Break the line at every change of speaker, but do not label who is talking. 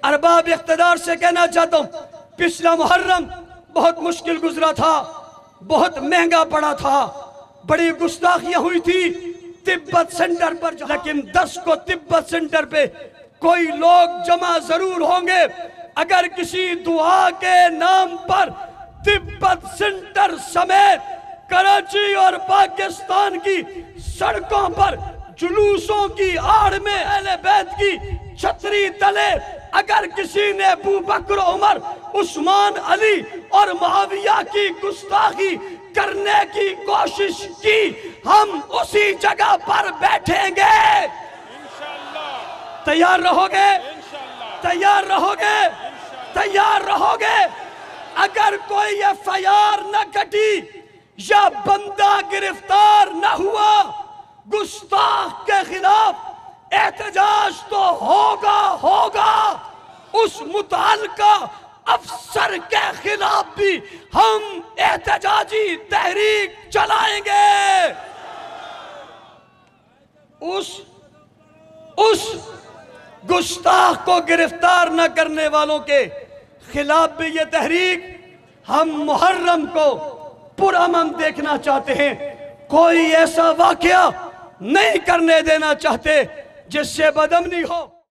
ارباب اقتدار سے کہنا چاہتا ہوں، پچھلا محرم بہت مشکل گزرا تھا، بہت مہنگا پڑا تھا، بڑی گستاخیاں ہوئی تھی تبت سینٹر پر، لیکن 10 کو تبت سینٹر پہ کوئی لوگ جمع ضرور ہوں گے اگر کسی دعا کے نام پر تبت سینٹر سمیت کراچی اور پاکستان کی سڑکوں پر جلوسوں کی آڑ میں اہل بیت کی چھتری تلے اگر کسی نے ابو بکر عمر عثمان علی اور معاویہ کی گستاخی کرنے کی کوشش کی، ہم اسی جگہ پر بیٹھیں گے۔ تیار رہو گے؟ تیار رہو گے؟ تیار رہو گے؟ اگر کوئی FIR نہ کٹی یا بندہ گرفتار نہ ہوا، گستاخ کے خلاف احتجاج تو ہوگا، اس متعلقہ افسر کے خلاف بھی ہم احتجاجی تحریک چلائیں گے۔ اس گستاخ کو گرفتار نہ کرنے والوں کے خلاف بھی یہ تحریک، ہم محرم کو پرامن دیکھنا چاہتے ہیں، کوئی ایسا واقعہ نہیں کرنے دینا چاہتے جس سے بدامنی ہو۔